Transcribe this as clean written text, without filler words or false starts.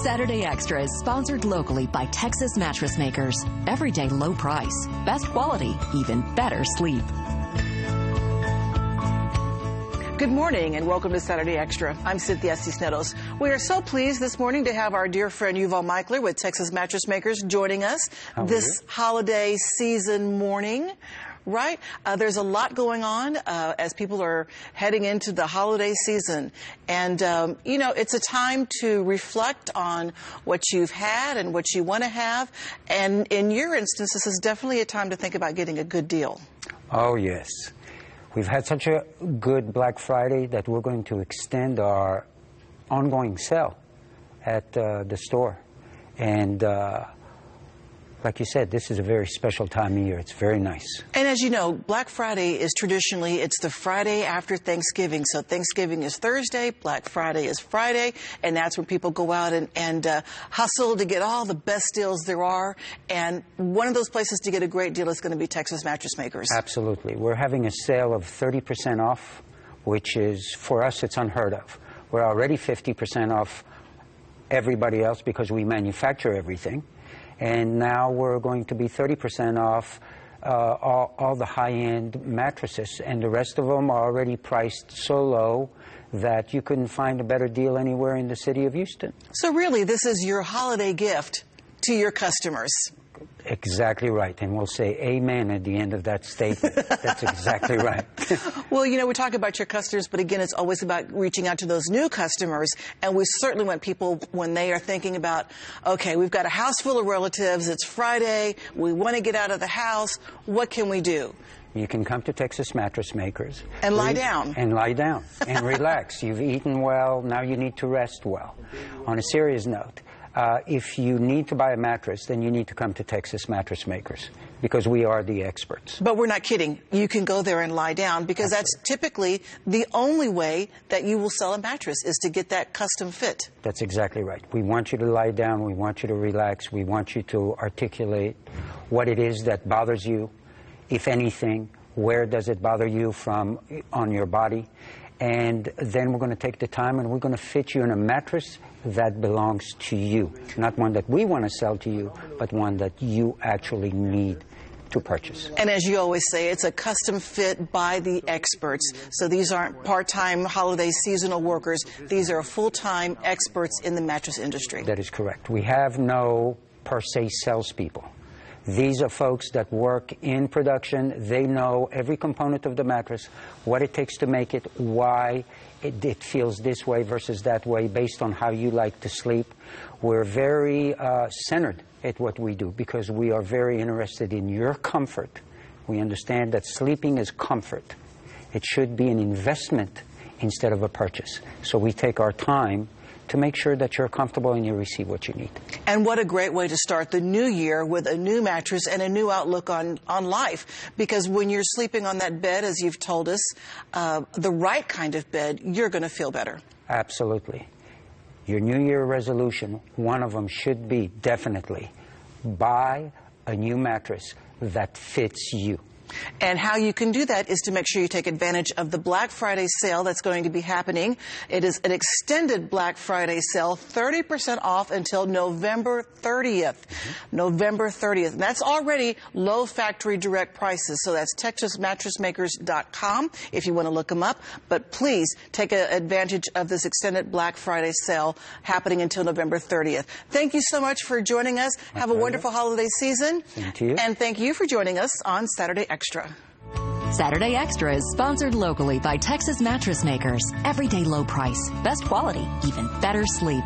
Saturday Extra is sponsored locally by Texas Mattress Makers. Everyday low price, best quality, even better sleep. Good morning and welcome to Saturday Extra. I'm Cynthia Cisneros. We are so pleased this morning to have our dear friend Yuval Michler with Texas Mattress Makers joining us this holiday season morning. Right? There's a lot going on as people are heading into the holiday season. And, you know, it's a time to reflect on what you've had and what you want to have. And in your instance, this is definitely a time to think about getting a good deal. Oh, yes. We've had such a good Black Friday that we're going to extend our ongoing sale at the store. And like you said, this is a very special time of year. It's very nice. And as you know, Black Friday is traditionally, it's the Friday after Thanksgiving. So Thanksgiving is Thursday, Black Friday is Friday, and that's when people go out and hustle to get all the best deals there are. And one of those places to get a great deal is going to be Texas Mattress Makers. Absolutely. We're having a sale of 30% off, which is, for us, it's unheard of. We're already 50% off everybody else because we manufacture everything. And now we're going to be 30% off all the high-end mattresses. And the rest of them are already priced so low that you couldn't find a better deal anywhere in the city of Houston. So really, this is your holiday gift to your customers. Exactly right. And we'll say amen at the end of that statement. That's exactly right. Well, you know, we talk about your customers, but again, it's always about reaching out to those new customers. And we certainly want people, when they are thinking about, okay, we've got a house full of relatives, it's Friday, we want to get out of the house, what can we do? You can come to Texas Mattress Makers. And lie down. And lie down. And relax. You've eaten well, now you need to rest well. On a serious note, if you need to buy a mattress, then you need to come to Texas Mattress Makers because we are the experts. But we're not kidding. You can go there and lie down because that's typically the only way that you will sell a mattress is to get that custom fit. That's exactly right. We want you to lie down. We want you to relax. We want you to articulate what it is that bothers you, if anything, where does it bother you from on your body. And then we're going to take the time and we're going to fit you in a mattress that belongs to you. Not one that we want to sell to you, but one that you actually need to purchase. And as you always say, it's a custom fit by the experts. So these aren't part-time holiday seasonal workers. These are full-time experts in the mattress industry. That is correct. We have no, per se, salespeople. These are folks that work in production. They know every component of the mattress, what it takes to make it, why it feels this way versus that way, based on how you like to sleep. We're very centered at what we do because we are very interested in your comfort. We understand that sleeping is comfort. It should be an investment instead of a purchase. So we take our time to make sure that you're comfortable and you receive what you need. And what a great way to start the new year with a new mattress and a new outlook on life. Because when you're sleeping on that bed, as you've told us, the right kind of bed, you're going to feel better. Absolutely. Your New Year resolution, one of them should be definitely buy a new mattress that fits you. And how you can do that is to make sure you take advantage of the Black Friday sale that's going to be happening. It is an extended Black Friday sale, 30% off until November 30th. November 30th. And that's already low factory direct prices. So that's TexasMattressMakers.com if you want to look them up. But please take advantage of this extended Black Friday sale happening until November 30th. Thank you so much for joining us. Have a wonderful holiday season. Same to you. And thank you for joining us on Saturday Extra. Saturday Extra is sponsored locally by Texas Mattress Makers. Everyday low price, best quality, even better sleep.